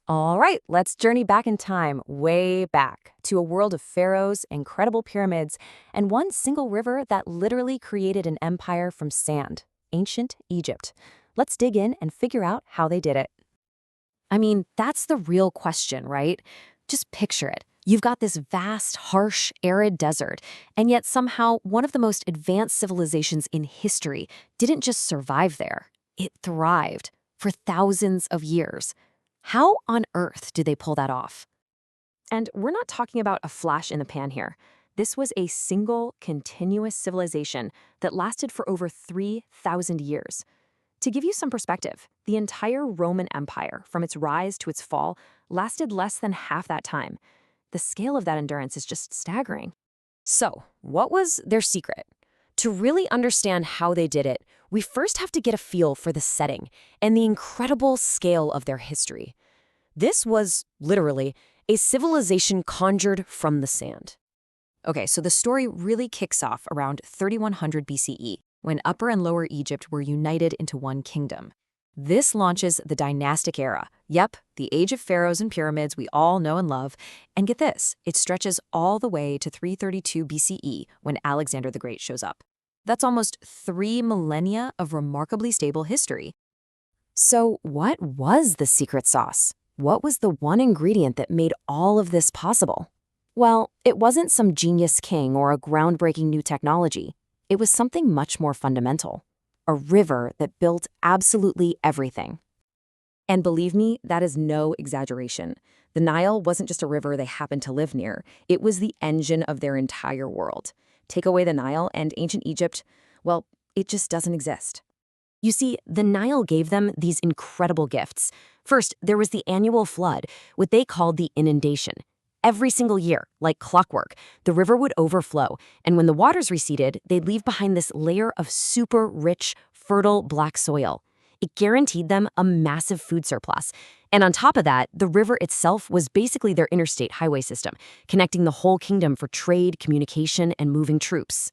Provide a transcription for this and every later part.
All right, let's journey back in time, way back, to a world of pharaohs, incredible pyramids, and one single river that literally created an empire from sand, ancient Egypt. Let's dig in and figure out how they did it. I mean, that's the real question, right? Just picture it. You've got this vast, harsh, arid desert, and yet somehow one of the most advanced civilizations in history didn't just survive there. It thrived for thousands of years. How on earth did they pull that off? And we're not talking about a flash in the pan here. This was a single, continuous civilization that lasted for over 3,000 years. To give you some perspective, the entire Roman Empire, from its rise to its fall, lasted less than half that time. The scale of that endurance is just staggering. So, what was their secret? To really understand how they did it, we first have to get a feel for the setting and the incredible scale of their history. This was, literally, a civilization conjured from the sand. Okay, so the story really kicks off around 3100 BCE, when Upper and Lower Egypt were united into one kingdom. This launches the dynastic era. Yep, the age of pharaohs and pyramids we all know and love. And get this, it stretches all the way to 332 BCE when Alexander the Great shows up. That's almost 3 millennia of remarkably stable history. So what was the secret sauce? What was the one ingredient that made all of this possible? Well, it wasn't some genius king or a groundbreaking new technology. It was something much more fundamental. A river that built absolutely everything. And believe me, that is no exaggeration. The Nile wasn't just a river they happened to live near. It was the engine of their entire world. Take away the Nile and ancient Egypt, well, it just doesn't exist. You see, the Nile gave them these incredible gifts. First, there was the annual flood, what they called the inundation. Every single year, like clockwork, the river would overflow, and when the waters receded, they'd leave behind this layer of super rich, fertile black soil. It guaranteed them a massive food surplus. And on top of that, the river itself was basically their interstate highway system, connecting the whole kingdom for trade, communication, and moving troops.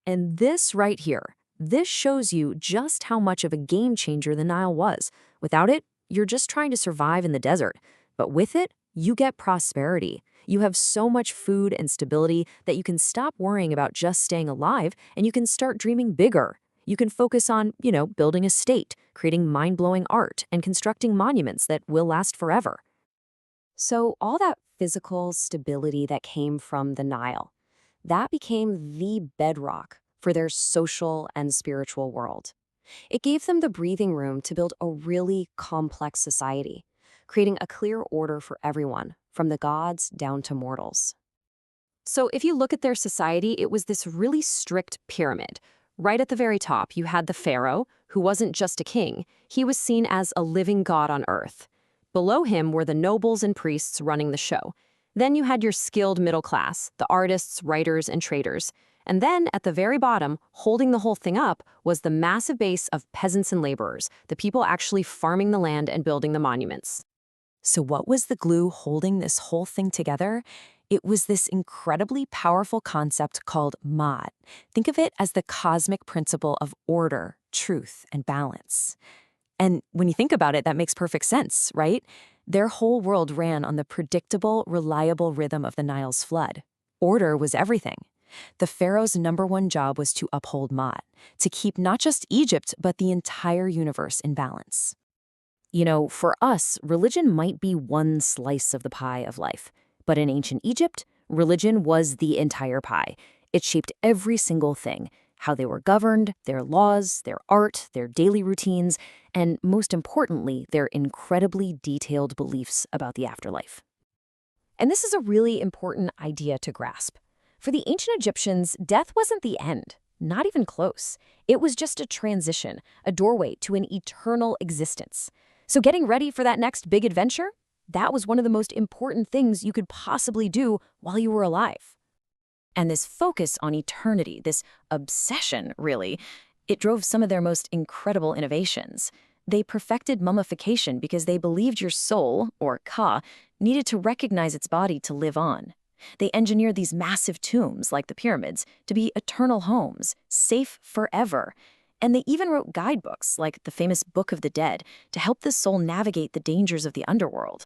And this right here, this shows you just how much of a game changer the Nile was. Without it, you're just trying to survive in the desert. But with it, you get prosperity. You have so much food and stability that you can stop worrying about just staying alive and you can start dreaming bigger. You can focus on, building a state, creating mind-blowing art, and constructing monuments that will last forever. So all that physical stability that came from the Nile, that became the bedrock for their social and spiritual world. It gave them the breathing room to build a really complex society, creating a clear order for everyone, from the gods down to mortals. So if you look at their society, it was this really strict pyramid. Right at the very top, you had the pharaoh, who wasn't just a king. He was seen as a living god on earth. Below him were the nobles and priests running the show. Then you had your skilled middle class, the artists, writers, and traders. And then, at the very bottom, holding the whole thing up, was the massive base of peasants and laborers, the people actually farming the land and building the monuments. So what was the glue holding this whole thing together? It was this incredibly powerful concept called Ma'at. Think of it as the cosmic principle of order, truth, and balance. And when you think about it, that makes perfect sense, right? Their whole world ran on the predictable, reliable rhythm of the Nile's flood. Order was everything. The pharaoh's #1 job was to uphold Ma'at, to keep not just Egypt, but the entire universe in balance. For us, religion might be one slice of the pie of life. But in ancient Egypt, religion was the entire pie. It shaped every single thing, how they were governed, their laws, their art, their daily routines, and most importantly, their incredibly detailed beliefs about the afterlife. And this is a really important idea to grasp. For the ancient Egyptians, death wasn't the end, not even close. It was just a transition, a doorway to an eternal existence. So getting ready for that next big adventure? That was one of the most important things you could possibly do while you were alive. And this focus on eternity, this obsession, really, it drove some of their most incredible innovations. They perfected mummification because they believed your soul, or ka, needed to recognize its body to live on. They engineered these massive tombs, like the pyramids, to be eternal homes, safe forever. And they even wrote guidebooks, like the famous Book of the Dead, to help the soul navigate the dangers of the underworld.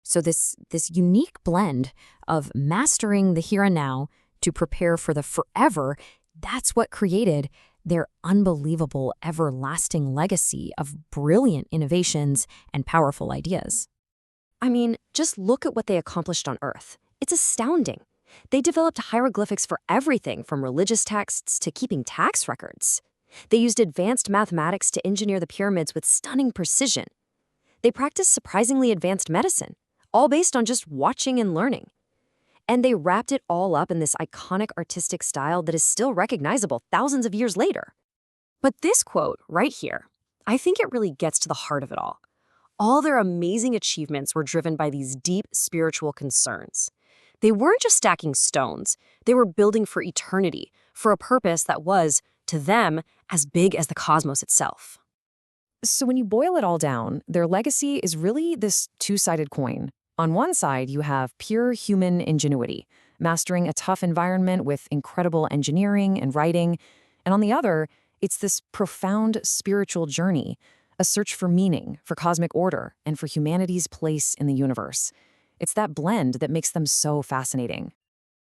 So this unique blend of mastering the here and now to prepare for the forever, that's what created their unbelievable, everlasting legacy of brilliant innovations and powerful ideas. I mean, just look at what they accomplished on Earth. It's astounding. They developed hieroglyphics for everything from religious texts to keeping tax records. They used advanced mathematics to engineer the pyramids with stunning precision. They practiced surprisingly advanced medicine, all based on just watching and learning. And they wrapped it all up in this iconic artistic style that is still recognizable thousands of years later. But this quote right here, I think it really gets to the heart of it all. All their amazing achievements were driven by these deep spiritual concerns. They weren't just stacking stones, they were building for eternity, for a purpose that was, to them, as big as the cosmos itself. So when you boil it all down, their legacy is really this two-sided coin. On one side, you have pure human ingenuity, mastering a tough environment with incredible engineering and writing. And on the other, it's this profound spiritual journey, a search for meaning, for cosmic order, and for humanity's place in the universe. It's that blend that makes them so fascinating.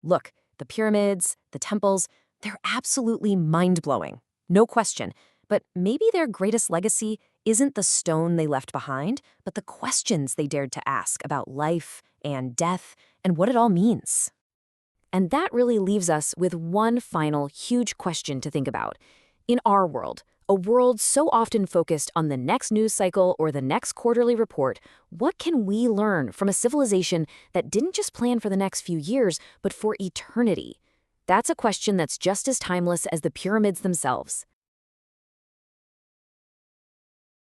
Look, the pyramids, the temples, they're absolutely mind-blowing. No question. But maybe their greatest legacy isn't the stone they left behind, but the questions they dared to ask about life and death and what it all means. And that really leaves us with one final huge question to think about. In our world, a world so often focused on the next news cycle or the next quarterly report, what can we learn from a civilization that didn't just plan for the next few years, but for eternity? That's a question that's just as timeless as the pyramids themselves.